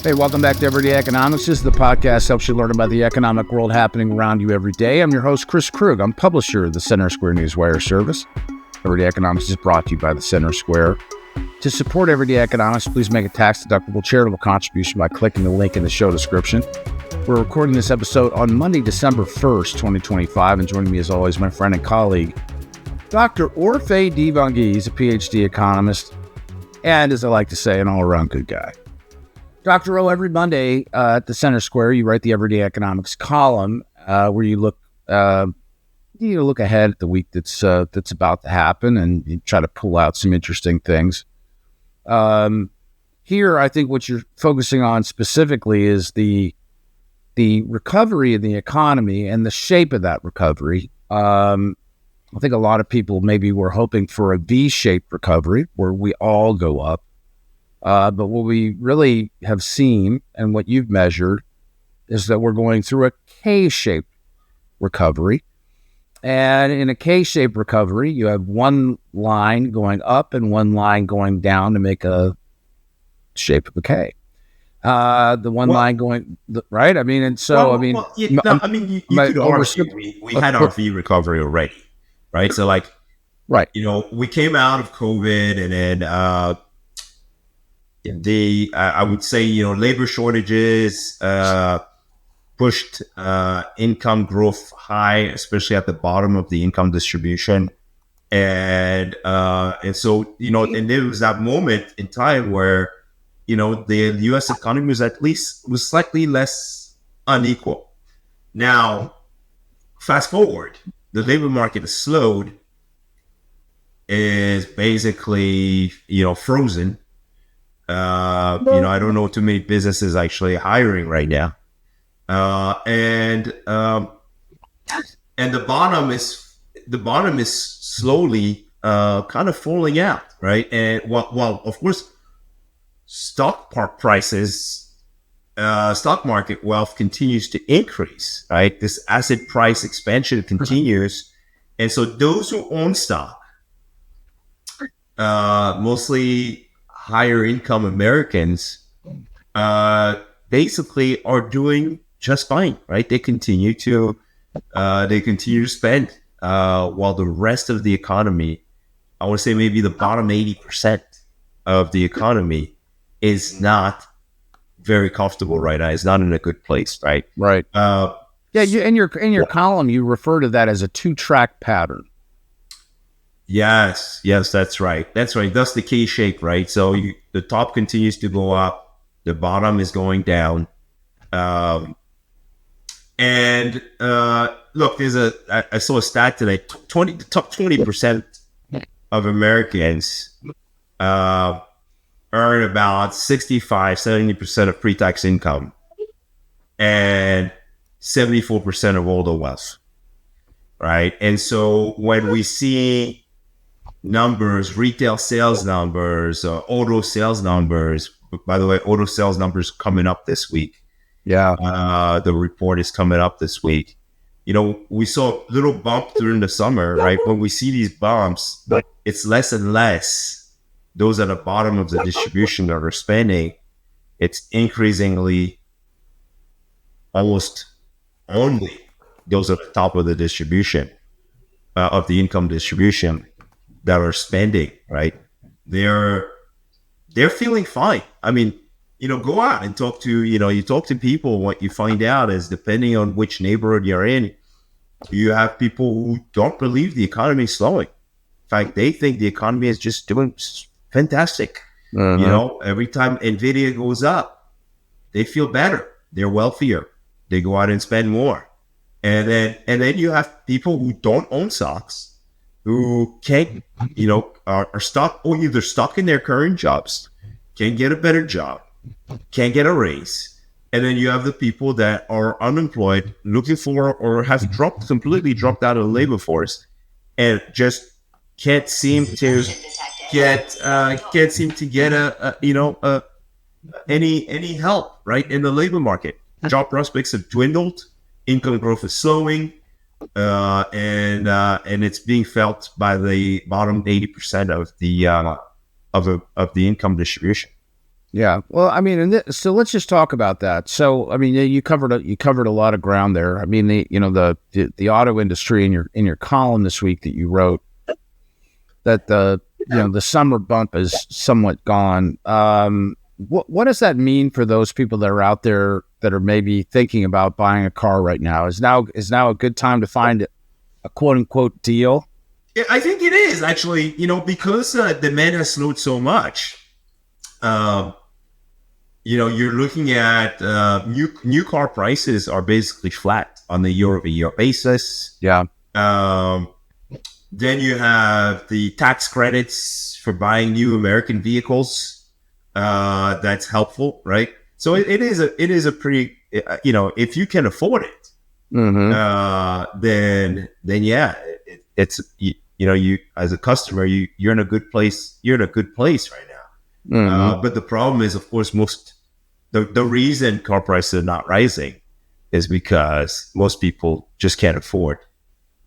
Hey, welcome back to Everyday Economics. This is the podcast that helps you learn about the economic world happening around you every day. I'm your host, Chris Krug. I'm publisher of the Center Square Newswire service. Everyday Economics is brought to you by the Center Square. To support Everyday Economics, please make a tax-deductible charitable contribution by clicking the link in the show description. We're recording this episode on Monday, December 1st, 2025, and joining me as always, my friend and colleague, Dr. Orphe Divounguy. He's a PhD economist and, as I like to say, an all-around good guy. Dr. O, every Monday at the Center Square, you write the Everyday Economics column where you look ahead at the week that's about to happen, and you try to pull out some interesting things. Here, I think what you're focusing on specifically is the recovery in the economy and the shape of that recovery. I think a lot of people maybe were hoping for a V-shaped recovery where we all go up. But what we really have seen and what you've measured is that we're going through a K-shaped recovery. And in a K-shaped recovery, you have one line going up and one line going down to make a shape of a K. The one line going, right? I mean, and so, you could argue we had our V recovery already, right? So right. We came out of COVID and then, I would say, labor shortages pushed income growth high, especially at the bottom of the income distribution. And so, and there was that moment in time where, the U.S. economy was slightly less unequal. Now, fast forward, the labor market is slowed, is basically, frozen. I don't know too many businesses actually hiring right now. And the bottom is slowly kind of falling out, right? And while of course stock market wealth continues to increase, right? This asset price expansion continues, and so those who own stock, mostly higher income Americans, basically are doing just fine, right? They continue to spend, while the rest of the economy, I want to say maybe the bottom 80% of the economy is not very comfortable right now. It's not in a good place, right? Right. In your column, you refer to that as a two-track pattern. Yes, that's right. That's the K shape, right? So the top continues to go up, the bottom is going down. Look, I saw a stat today, the top 20% of Americans earn about 65-70% of pre-tax income and 74% of all the wealth, right? And so when we see numbers, retail sales numbers, auto sales numbers. By the way, auto sales numbers coming up this week. Yeah. The report is coming up this week. We saw a little bump during the summer, right? When we see these bumps, it's less and less those at the bottom of the distribution that are spending. It's increasingly almost only those at the top of the distribution, of the income distribution, that are spending, right? They're feeling fine. I mean, go out and talk to, you talk to people. What you find out is, depending on which neighborhood you're in, you have people who don't believe the economy is slowing. In fact, they think the economy is just doing fantastic. Uh-huh. Every time Nvidia goes up, they feel better. They're wealthier. They go out and spend more. And then you have people who don't own stocks, who can't, are stuck, or either stuck in their current jobs, can't get a better job, can't get a raise. And then you have the people that are unemployed, looking for, or have completely dropped out of the labor force, and just can't seem to get any help, right, in the labor market. Job prospects have dwindled, income growth is slowing. And it's being felt by the bottom 80% of the income distribution. Yeah. Well, I mean, so let's just talk about that. So, I mean, you covered a lot of ground there. I mean, the auto industry in your column this week that you wrote, that the summer bump is somewhat gone. What does that mean for those people that are out there that are maybe thinking about buying a car right now? Is now a good time to find a quote unquote deal? Yeah, I think it is actually. Because demand has slowed so much. You're looking at new car prices are basically flat on the year-over-year basis. Yeah. Then you have the tax credits for buying new American vehicles. That's helpful, right? So it is a pretty, if you can afford it, then yeah, it's you as a customer, you're in a good place. You're in a good place right now. But the problem is, of course, the reason car prices are not rising is because most people just can't afford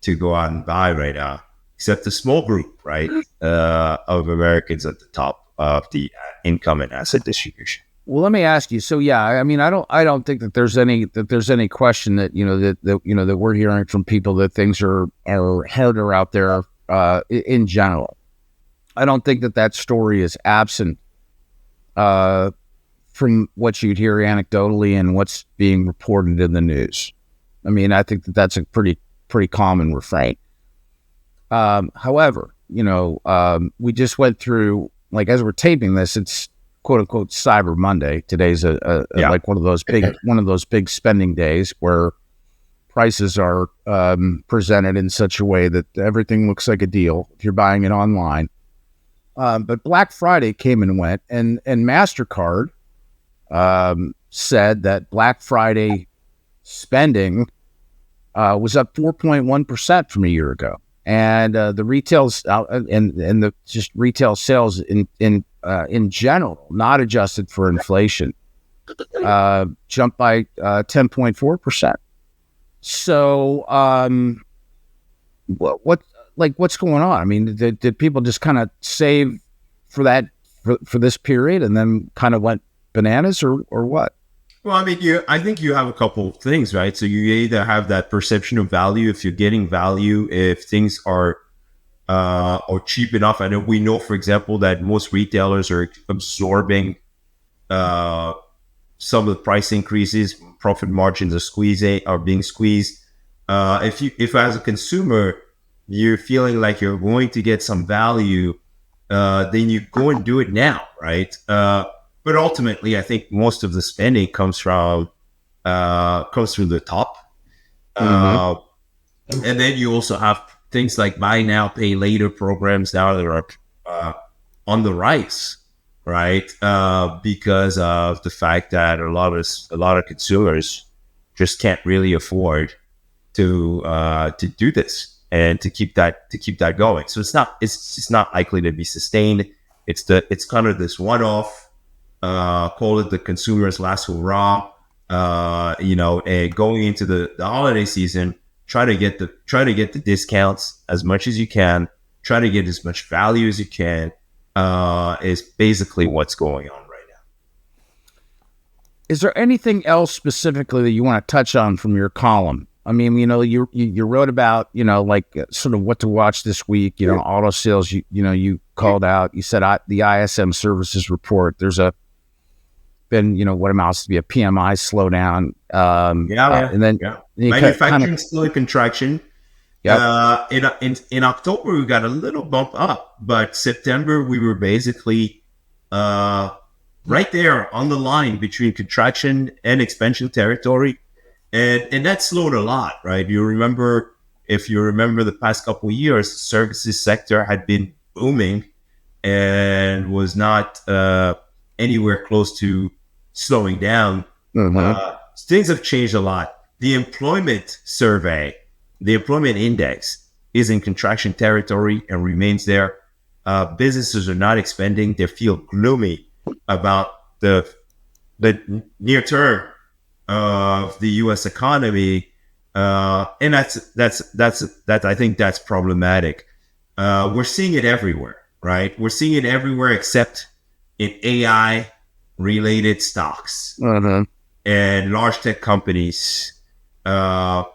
to go out and buy right now, except a small group, right, of Americans at the top of the income and asset distribution. Well, let me ask you. So, yeah, I mean, I don't think that there's any question that that we're hearing from people that things are harder out there in general. I don't think that story is absent from what you'd hear anecdotally and what's being reported in the news. I mean, I think that that's a pretty common refrain. However, we just went through, like, as we're taping this, it's quote unquote Cyber Monday. Today's like one of those big spending days where prices are presented in such a way that everything looks like a deal if you're buying it online. But Black Friday came and went, and MasterCard said that Black Friday spending was up 4.1% from a year ago, and the retails and the just retail sales in general, not adjusted for inflation, jumped by 10.4%. So, what's going on? I mean, did people just kind of save for this period and then kind of went bananas, or what? Well, I mean, I think you have a couple of things, right? So you either have that perception of value, if you're getting value, if things are cheap enough. I know we know, for example, that most retailers are absorbing some of the price increases. Profit margins are being squeezed. If as a consumer you're feeling like you're going to get some value, then you go and do it now, right? But ultimately, I think most of the spending comes through the top, and then you also have things like buy now, pay later programs now that are on the rise, right? Because of the fact that a lot of consumers just can't really afford to do this and to keep that going. So it's not likely to be sustained. It's kind of this one-off. Call it the consumer's last hurrah. And going into the holiday season, try to get the discounts as much as you can. Try to get as much value as you can. Is basically what's going on right now. Is there anything else specifically that you want to touch on from your column? I mean, you wrote about, sort of what to watch this week. Auto sales. You called out. You said the ISM services report. There's been what amounts to be a PMI slowdown. And then manufacturing still in contraction. Yeah. In October we got a little bump up, but September we were basically right there on the line between contraction and expansion territory, and that slowed a lot, right? If you remember the past couple of years, the services sector had been booming and was not anywhere close to slowing down. Things have changed a lot. The employment survey, the employment index, is in contraction territory and remains there. Businesses are not expanding. They feel gloomy about the near term of the U.S. economy, and that's I think that's problematic. We're seeing it everywhere, right? We're seeing it everywhere except in AI related stocks Uh-huh. and large tech companies, and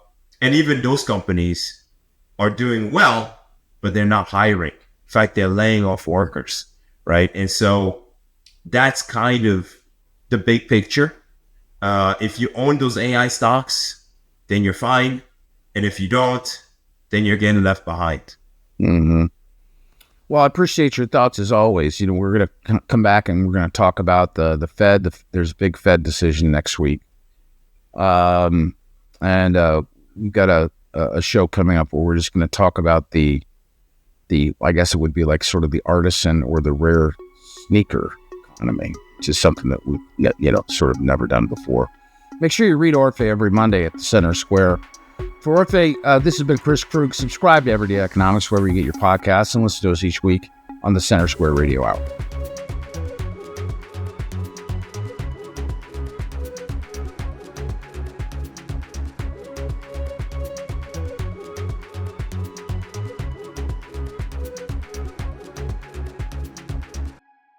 even those companies are doing well, but they're not hiring. In fact, they're laying off workers, right? And so that's kind of the big picture. If you own those AI stocks, then you're fine. And if you don't, then you're getting left behind. Mm-hmm. Well, I appreciate your thoughts as always. We're going to come back and we're going to talk about the Fed. There's a big Fed decision next week. And we've got a show coming up where we're just going to talk about the I guess it would be like sort of the artisan or the rare sneaker economy, which is something that we've sort of never done before. Make sure you read Orphe every Monday at the Center Square. For Orphe, this has been Chris Krug. Subscribe to Everyday Economics wherever you get your podcasts and listen to us each week on the Center Square Radio Hour.